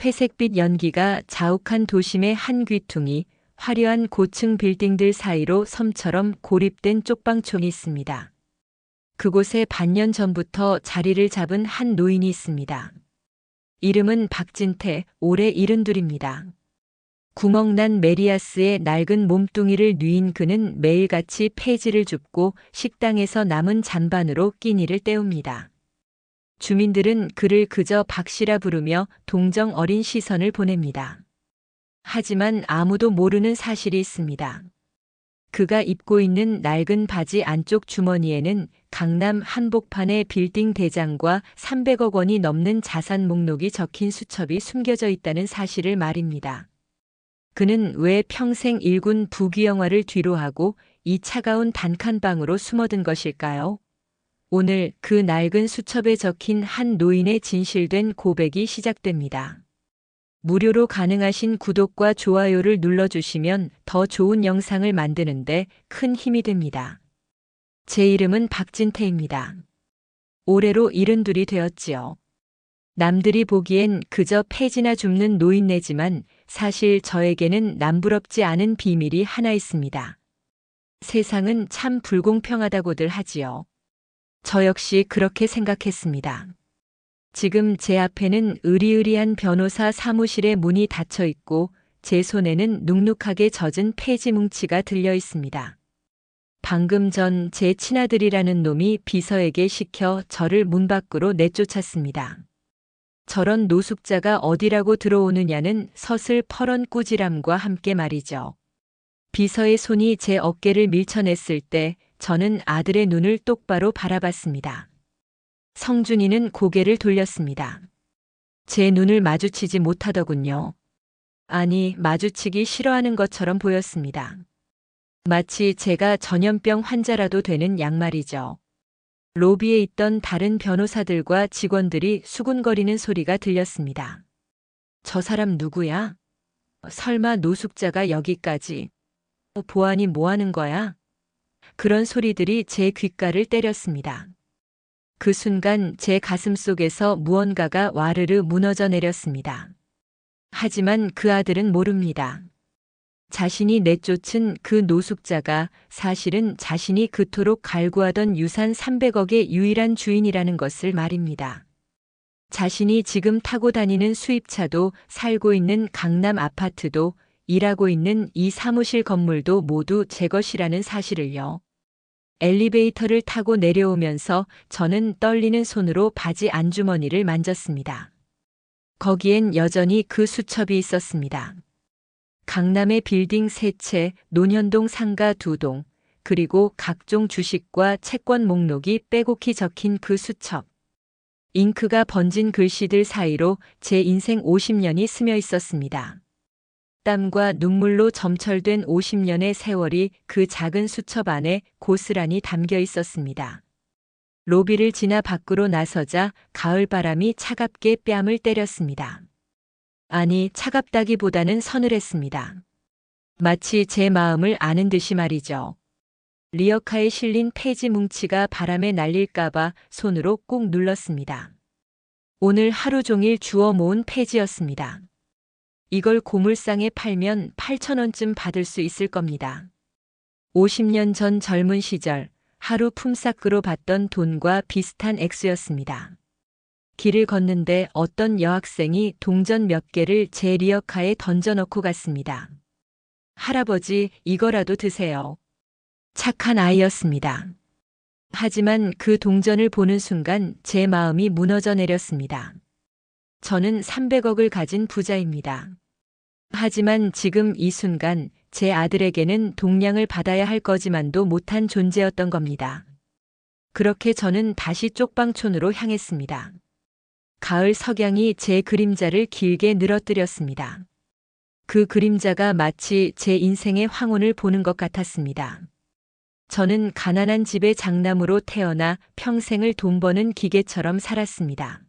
회색빛 연기가 자욱한 도심의 한 귀퉁이, 화려한 고층 빌딩들 사이로 섬처럼 고립된 쪽방촌이 있습니다. 그곳에 반년 전부터 자리를 잡은 한 노인이 있습니다. 이름은 박진태, 올해 72입니다. 구멍난 메리아스의 낡은 몸뚱이를 뉘인 그는 매일같이 폐지를 줍고 식당에서 남은 잔반으로 끼니를 때웁니다. 주민들은 그를 그저 박씨라 부르며 동정 어린 시선을 보냅니다. 하지만 아무도 모르는 사실이 있습니다. 그가 입고 있는 낡은 바지 안쪽 주머니에는 강남 한복판의 빌딩 대장과 300억 원이 넘는 자산 목록이 적힌 수첩이 숨겨져 있다는 사실을 말입니다. 그는 왜 평생 일군 부귀영화를 뒤로하고 이 차가운 단칸방으로 숨어든 것일까요? 오늘 그 낡은 수첩에 적힌 한 노인의 진실된 고백이 시작됩니다. 무료로 가능하신 구독과 좋아요를 눌러주시면 더 좋은 영상을 만드는데 큰 힘이 됩니다. 제 이름은 박진태입니다. 올해로 72이 되었지요. 남들이 보기엔 그저 폐지나 줍는 노인네지만 사실 저에게는 남부럽지 않은 비밀이 하나 있습니다. 세상은 참 불공평하다고들 하지요. 저 역시 그렇게 생각했습니다. 지금 제 앞에는 으리으리한 변호사 사무실의 문이 닫혀 있고 제 손에는 눅눅하게 젖은 폐지 뭉치가 들려 있습니다. 방금 전 제 친아들이라는 놈이 비서에게 시켜 저를 문 밖으로 내쫓았습니다. 저런 노숙자가 어디라고 들어오느냐는 서슬퍼런 꾸지람과 함께 말이죠. 비서의 손이 제 어깨를 밀쳐냈을 때 저는 아들의 눈을 똑바로 바라봤습니다. 성준이는 고개를 돌렸습니다. 제 눈을 마주치지 못하더군요. 아니, 마주치기 싫어하는 것처럼 보였습니다. 마치 제가 전염병 환자라도 되는 양말이죠. 로비에 있던 다른 변호사들과 직원들이 수군거리는 소리가 들렸습니다. 저 사람 누구야? 설마 노숙자가 여기까지? 보안이 뭐 하는 거야? 그런 소리들이 제 귓가를 때렸습니다. 그 순간 제 가슴 속에서 무언가가 와르르 무너져 내렸습니다. 하지만 그 아들은 모릅니다. 자신이 내쫓은 그 노숙자가 사실은 자신이 그토록 갈구하던 유산 300억의 유일한 주인이라는 것을 말입니다. 자신이 지금 타고 다니는 수입차도 살고 있는 강남 아파트도 일하고 있는 이 사무실 건물도 모두 제 것이라는 사실을요. 엘리베이터를 타고 내려오면서 저는 떨리는 손으로 바지 안주머니를 만졌습니다. 거기엔 여전히 그 수첩이 있었습니다. 강남의 빌딩 3채, 논현동 상가 2동, 그리고 각종 주식과 채권 목록이 빼곡히 적힌 그 수첩. 잉크가 번진 글씨들 사이로 제 인생 50년이 스며 있었습니다. 땀과 눈물로 점철된 50년의 세월이 그 작은 수첩 안에 고스란히 담겨 있었습니다. 로비를 지나 밖으로 나서자 가을바람이 차갑게 뺨을 때렸습니다. 아니, 차갑다기보다는 서늘했습니다. 마치 제 마음을 아는 듯이 말이죠. 리어카에 실린 폐지 뭉치가 바람에 날릴까봐 손으로 꾹 눌렀습니다. 오늘 하루 종일 주워 모은 폐지였습니다. 이걸 고물상에 팔면 8,000원쯤 받을 수 있을 겁니다. 50년 전 젊은 시절 하루 품삯으로 받던 돈과 비슷한 액수였습니다. 길을 걷는데 어떤 여학생이 동전 몇 개를 제 리어카에 던져넣고 갔습니다. 할아버지, 이거라도 드세요. 착한 아이였습니다. 하지만 그 동전을 보는 순간 제 마음이 무너져 내렸습니다. 저는 300억을 가진 부자입니다. 하지만 지금 이 순간 제 아들에게는 동량을 받아야 할 거지만도 못한 존재였던 겁니다. 그렇게 저는 다시 쪽방촌으로 향했습니다. 가을 석양이 제 그림자를 길게 늘어뜨렸습니다. 그 그림자가 마치 제 인생의 황혼을 보는 것 같았습니다. 저는 가난한 집의 장남으로 태어나 평생을 돈 버는 기계처럼 살았습니다.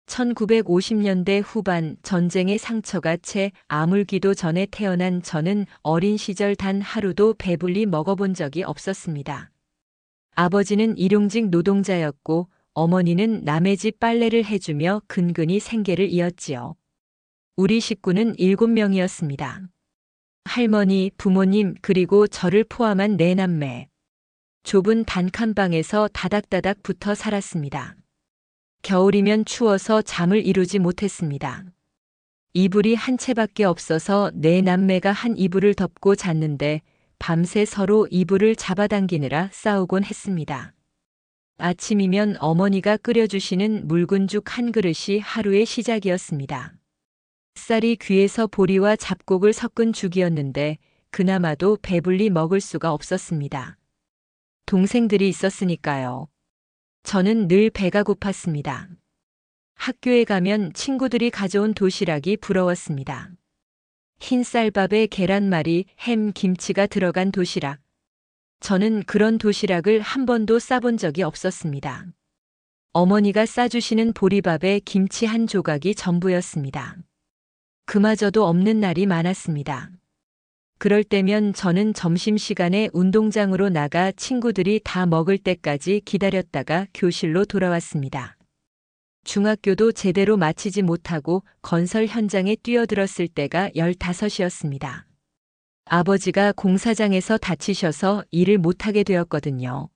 1950년대 후반 전쟁의 상처가 채 아물기도 전에 태어난 저는 어린 시절 단 하루도 배불리 먹어본 적이 없었습니다. 아버지는 일용직 노동자였고 어머니는 남의 집 빨래를 해주며 근근히 생계를 이었지요. 우리 식구는 7명이었습니다. 할머니, 부모님, 그리고 저를 포함한 4남매. 좁은 단칸방에서 다닥다닥 붙어 살았습니다. 겨울이면 추워서 잠을 이루지 못했습니다. 이불이 한 채밖에 없어서 4남매가 한 이불을 덮고 잤는데 밤새 서로 이불을 잡아당기느라 싸우곤 했습니다. 아침이면 어머니가 끓여주시는 묽은 죽 한 그릇이 하루의 시작이었습니다. 쌀이 귀에서 보리와 잡곡을 섞은 죽이었는데 그나마도 배불리 먹을 수가 없었습니다. 동생들이 있었으니까요. 저는 늘 배가 고팠습니다. 학교에 가면 친구들이 가져온 도시락이 부러웠습니다. 흰 쌀밥에 계란말이, 햄, 김치가 들어간 도시락. 저는 그런 도시락을 한 번도 싸본 적이 없었습니다. 어머니가 싸주시는 보리밥에 김치 한 조각이 전부였습니다. 그마저도 없는 날이 많았습니다. 그럴 때면 저는 점심시간에 운동장으로 나가 친구들이 다 먹을 때까지 기다렸다가 교실로 돌아왔습니다. 중학교도 제대로 마치지 못하고 건설 현장에 뛰어들었을 때가 15이었습니다. 아버지가 공사장에서 다치셔서 일을 못하게 되었거든요.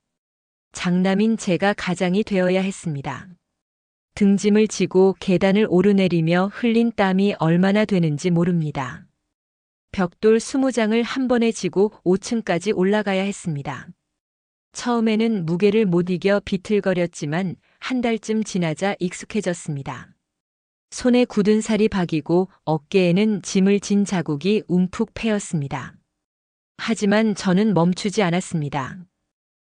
장남인 제가 가장이 되어야 했습니다. 등짐을 지고 계단을 오르내리며 흘린 땀이 얼마나 되는지 모릅니다. 벽돌 20장을 한 번에 지고 5층까지 올라가야 했습니다. 처음에는 무게를 못 이겨 비틀거렸지만 한 달쯤 지나자 익숙해졌습니다. 손에 굳은 살이 박이고 어깨에는 짐을 진 자국이 움푹 패였습니다. 하지만 저는 멈추지 않았습니다.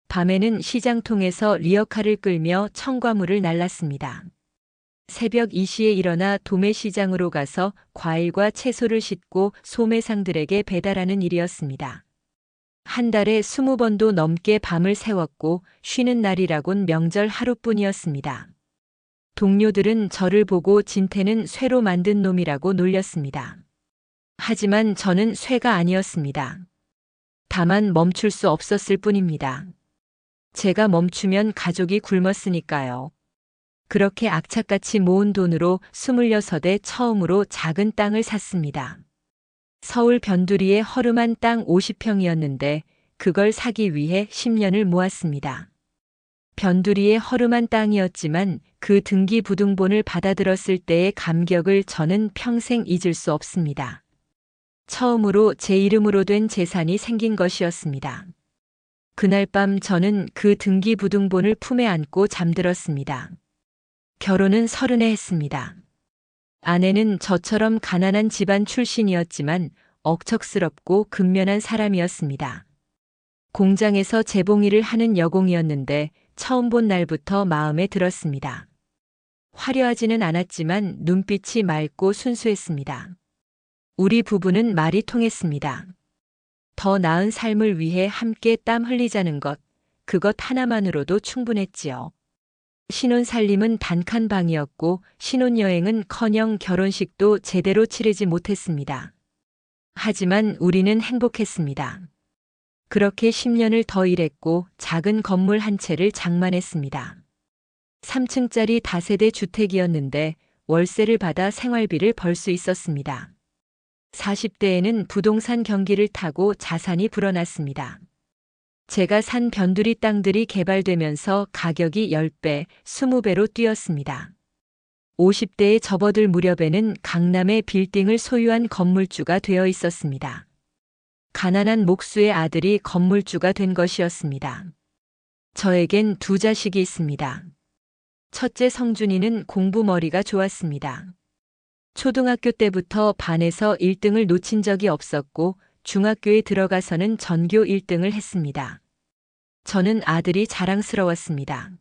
밤에는 시장통에서 리어카를 끌며 청과물을 날랐습니다. 새벽 2시에 일어나 도매시장으로 가서 과일과 채소를 싣고 소매상들에게 배달하는 일이었습니다. 한 달에 20번도 넘게 밤을 새웠고 쉬는 날이라곤 명절 하루뿐이었습니다. 동료들은 저를 보고 진태는 쇠로 만든 놈이라고 놀렸습니다. 하지만 저는 쇠가 아니었습니다. 다만 멈출 수 없었을 뿐입니다. 제가 멈추면 가족이 굶었으니까요. 그렇게 악착같이 모은 돈으로 26에 처음으로 작은 땅을 샀습니다. 서울 변두리에 허름한 땅 50평이었는데 그걸 사기 위해 10년을 모았습니다. 변두리의 허름한 땅이었지만 그 등기부등본을 받아들었을 때의 감격을 저는 평생 잊을 수 없습니다. 처음으로 제 이름으로 된 재산이 생긴 것이었습니다. 그날 밤 저는 그 등기부등본을 품에 안고 잠들었습니다. 결혼은 30에 했습니다. 아내는 저처럼 가난한 집안 출신이었지만 억척스럽고 근면한 사람이었습니다. 공장에서 재봉일을 하는 여공이었는데 처음 본 날부터 마음에 들었습니다. 화려하지는 않았지만 눈빛이 맑고 순수했습니다. 우리 부부는 말이 통했습니다. 더 나은 삶을 위해 함께 땀 흘리자는 것, 그것 하나만으로도 충분했지요. 신혼살림은 단칸방이었고 신혼여행은커녕 결혼식도 제대로 치르지 못했습니다. 하지만 우리는 행복했습니다. 그렇게 10년을 더 일했고 작은 건물 한 채를 장만했습니다. 3층짜리 다세대 주택이었는데 월세를 받아 생활비를 벌 수 있었습니다. 40대에는 부동산 경기를 타고 자산이 불어났습니다. 제가 산 변두리 땅들이 개발되면서 가격이 10배, 20배로 뛰었습니다. 50대에 접어들 무렵에는 강남의 빌딩을 소유한 건물주가 되어 있었습니다. 가난한 목수의 아들이 건물주가 된 것이었습니다. 저에겐 2 자식이 있습니다. 첫째 성준이는 공부머리가 좋았습니다. 초등학교 때부터 반에서 1등을 놓친 적이 없었고 중학교에 들어가서는 전교 1등을 했습니다. 저는 아들이 자랑스러웠습니다.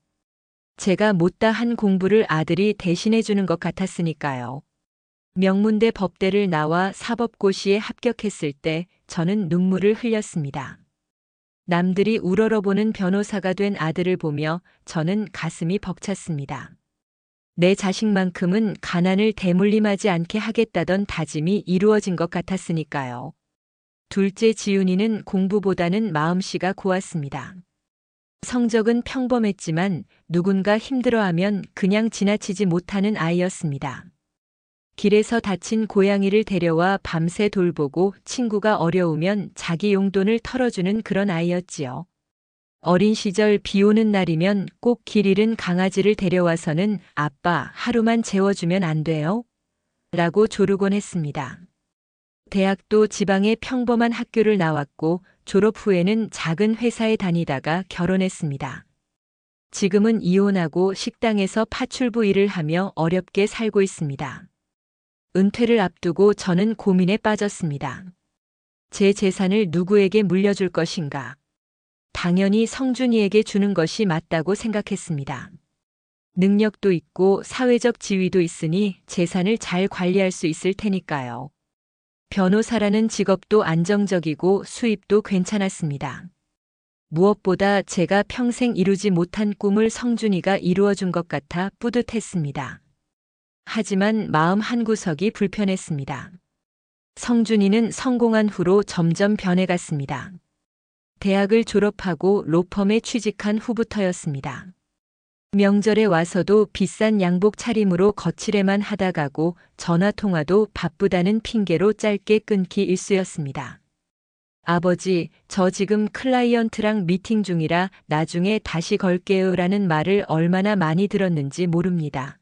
제가 못다한 공부를 아들이 대신해 주는 것 같았으니까요. 명문대 법대를 나와 사법고시에 합격했을 때 저는 눈물을 흘렸습니다. 남들이 우러러보는 변호사가 된 아들을 보며 저는 가슴이 벅찼습니다. 내 자식만큼은 가난을 대물림하지 않게 하겠다던 다짐이 이루어진 것 같았으니까요. 둘째 지훈이는 공부보다는 마음씨가 고왔습니다. 성적은 평범했지만 누군가 힘들어하면 그냥 지나치지 못하는 아이였습니다. 길에서 다친 고양이를 데려와 밤새 돌보고 친구가 어려우면 자기 용돈을 털어주는 그런 아이였지요. 어린 시절 비 오는 날이면 꼭 길 잃은 강아지를 데려와서는 아빠 하루만 재워주면 안 돼요? 라고 조르곤 했습니다. 대학도 지방의 평범한 학교를 나왔고 졸업 후에는 작은 회사에 다니다가 결혼했습니다. 지금은 이혼하고 식당에서 파출부 일을 하며 어렵게 살고 있습니다. 은퇴를 앞두고 저는 고민에 빠졌습니다. 제 재산을 누구에게 물려줄 것인가? 당연히 성준이에게 주는 것이 맞다고 생각했습니다. 능력도 있고 사회적 지위도 있으니 재산을 잘 관리할 수 있을 테니까요. 변호사라는 직업도 안정적이고 수입도 괜찮았습니다. 무엇보다 제가 평생 이루지 못한 꿈을 성준이가 이루어준 것 같아 뿌듯했습니다. 하지만 마음 한구석이 불편했습니다. 성준이는 성공한 후로 점점 변해갔습니다. 대학을 졸업하고 로펌에 취직한 후부터였습니다. 명절에 와서도 비싼 양복 차림으로 거칠에만 하다 가고 전화통화도 바쁘다는 핑계로 짧게 끊기 일쑤였습니다. 아버지, 저 지금 클라이언트랑 미팅 중이라 나중에 다시 걸게요 라는 말을 얼마나 많이 들었는지 모릅니다.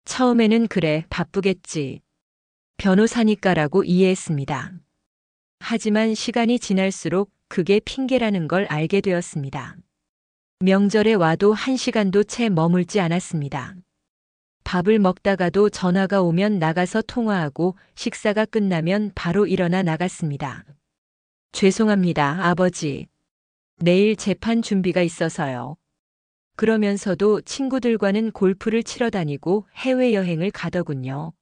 처음에는 그래, 바쁘겠지. 변호사니까라고 이해했습니다. 하지만 시간이 지날수록 그게 핑계라는 걸 알게 되었습니다. 명절에 와도 1시간도 채 머물지 않았습니다. 밥을 먹다가도 전화가 오면 나가서 통화하고 식사가 끝나면 바로 일어나 나갔습니다. 죄송합니다, 아버지. 내일 재판 준비가 있어서요. 그러면서도 친구들과는 골프를 치러 다니고 해외여행을 가더군요.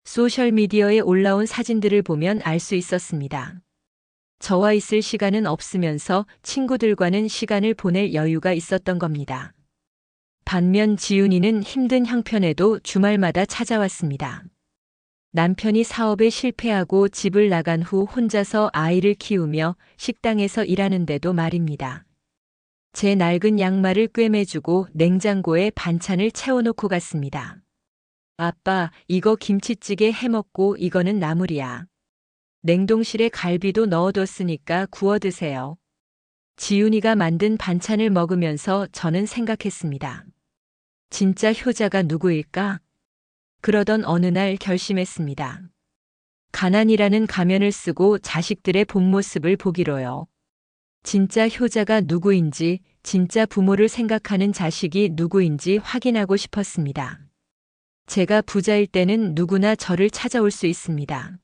소셜미디어에 올라온 사진들을 보면 알 수 있었습니다. 저와 있을 시간은 없으면서 친구들과는 시간을 보낼 여유가 있었던 겁니다. 반면 지훈이는 힘든 형편에도 주말마다 찾아왔습니다. 남편이 사업에 실패하고 집을 나간 후 혼자서 아이를 키우며 식당에서 일하는데도 말입니다. 제 낡은 양말을 꿰매주고 냉장고에 반찬을 채워놓고 갔습니다. 아빠, 이거 김치찌개 해먹고 이거는 나물이야. 냉동실에 갈비도 넣어뒀으니까 구워 드세요. 지훈이가 만든 반찬을 먹으면서 저는 생각했습니다. 진짜 효자가 누구일까? 그러던 어느 날 결심했습니다. 가난이라는 가면을 쓰고 자식들의 본 모습을 보기로요. 진짜 효자가 누구인지, 진짜 부모를 생각하는 자식이 누구인지 확인하고 싶었습니다. 제가 부자일 때는 누구나 저를 찾아올 수 있습니다.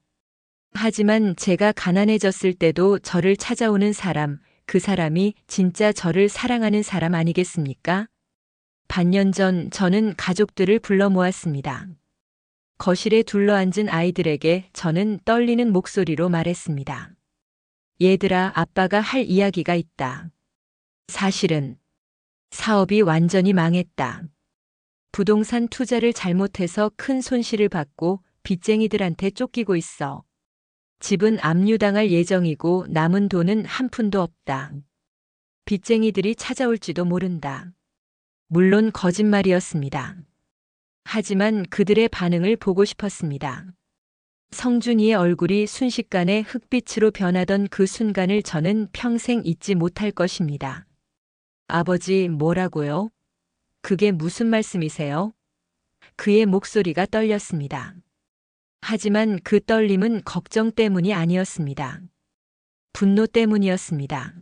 하지만 제가 가난해졌을 때도 저를 찾아오는 사람, 그 사람이 진짜 저를 사랑하는 사람 아니겠습니까? 반년 전 저는 가족들을 불러 모았습니다. 거실에 둘러앉은 아이들에게 저는 떨리는 목소리로 말했습니다. 얘들아, 아빠가 할 이야기가 있다. 사실은 사업이 완전히 망했다. 부동산 투자를 잘못해서 큰 손실을 받고 빚쟁이들한테 쫓기고 있어. 집은 압류당할 예정이고 남은 돈은 한 푼도 없다. 빚쟁이들이 찾아올지도 모른다. 물론 거짓말이었습니다. 하지만 그들의 반응을 보고 싶었습니다. 성준이의 얼굴이 순식간에 흑빛으로 변하던 그 순간을 저는 평생 잊지 못할 것입니다. 아버지, 뭐라고요? 그게 무슨 말씀이세요? 그의 목소리가 떨렸습니다. 하지만 그 떨림은 걱정 때문이 아니었습니다. 분노 때문이었습니다.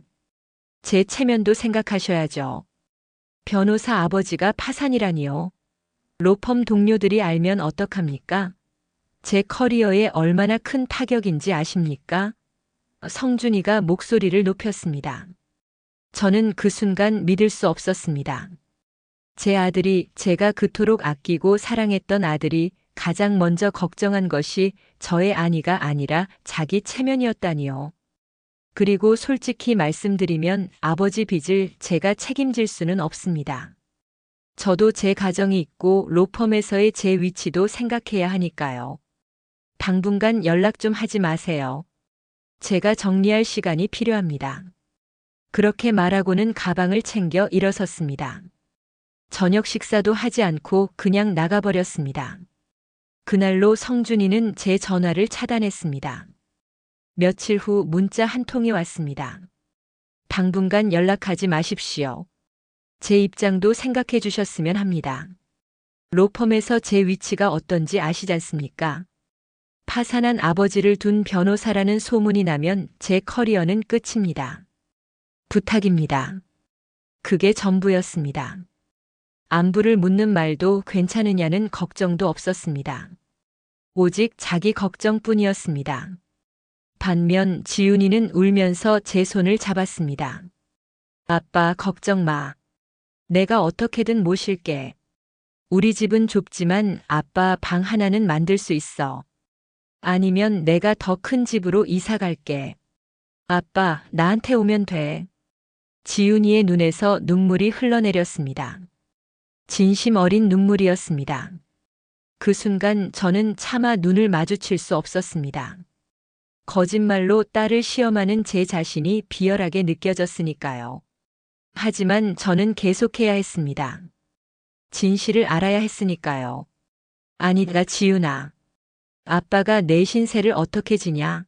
제 체면도 생각하셔야죠. 변호사 아버지가 파산이라니요. 로펌 동료들이 알면 어떡합니까? 제 커리어에 얼마나 큰 타격인지 아십니까? 성준이가 목소리를 높였습니다. 저는 그 순간 믿을 수 없었습니다. 제 아들이, 제가 그토록 아끼고 사랑했던 아들이 가장 먼저 걱정한 것이 저의 안위가 아니라 자기 체면이었다니요. 그리고 솔직히 말씀드리면 아버지 빚을 제가 책임질 수는 없습니다. 저도 제 가정이 있고 로펌에서의 제 위치도 생각해야 하니까요. 당분간 연락 좀 하지 마세요. 제가 정리할 시간이 필요합니다. 그렇게 말하고는 가방을 챙겨 일어섰습니다. 저녁 식사도 하지 않고 그냥 나가버렸습니다. 그날로 성준이는 제 전화를 차단했습니다. 며칠 후 문자 한 통이 왔습니다. 당분간 연락하지 마십시오. 제 입장도 생각해 주셨으면 합니다. 로펌에서 제 위치가 어떤지 아시지 않습니까? 파산한 아버지를 둔 변호사라는 소문이 나면 제 커리어는 끝입니다. 부탁입니다. 그게 전부였습니다. 안부를 묻는 말도 괜찮으냐는 걱정도 없었습니다. 오직 자기 걱정뿐이었습니다. 반면 지훈이는 울면서 제 손을 잡았습니다. 아빠, 걱정 마. 내가 어떻게든 모실게. 우리 집은 좁지만 아빠 방 하나는 만들 수 있어. 아니면 내가 더 큰 집으로 이사 갈게. 아빠, 나한테 오면 돼. 지훈이의 눈에서 눈물이 흘러내렸습니다. 진심 어린 눈물이었습니다. 그 순간 저는 차마 눈을 마주칠 수 없었습니다. 거짓말로 딸을 시험하는 제 자신이 비열하게 느껴졌으니까요. 하지만 저는 계속해야 했습니다. 진실을 알아야 했으니까요. 아니다, 지훈아. 아빠가 내 신세를 어떻게 지냐?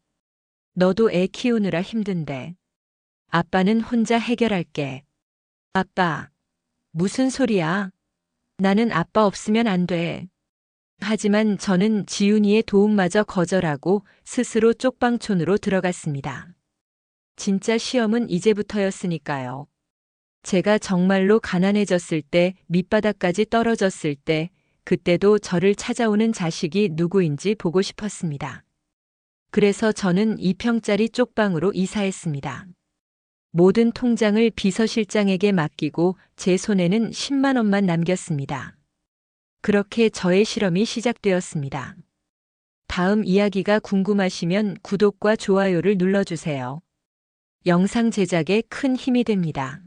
너도 애 키우느라 힘든데. 아빠는 혼자 해결할게. 아빠, 무슨 소리야? 나는 아빠 없으면 안 돼. 하지만 저는 지훈이의 도움마저 거절하고 스스로 쪽방촌으로 들어갔습니다. 진짜 시험은 이제부터였으니까요. 제가 정말로 가난해졌을 때, 밑바닥까지 떨어졌을 때, 그때도 저를 찾아오는 자식이 누구인지 보고 싶었습니다. 그래서 저는 2평짜리 쪽방으로 이사했습니다. 모든 통장을 비서실장에게 맡기고 제 손에는 10만 원만 남겼습니다. 그렇게 저의 실험이 시작되었습니다. 다음 이야기가 궁금하시면 구독과 좋아요를 눌러주세요. 영상 제작에 큰 힘이 됩니다.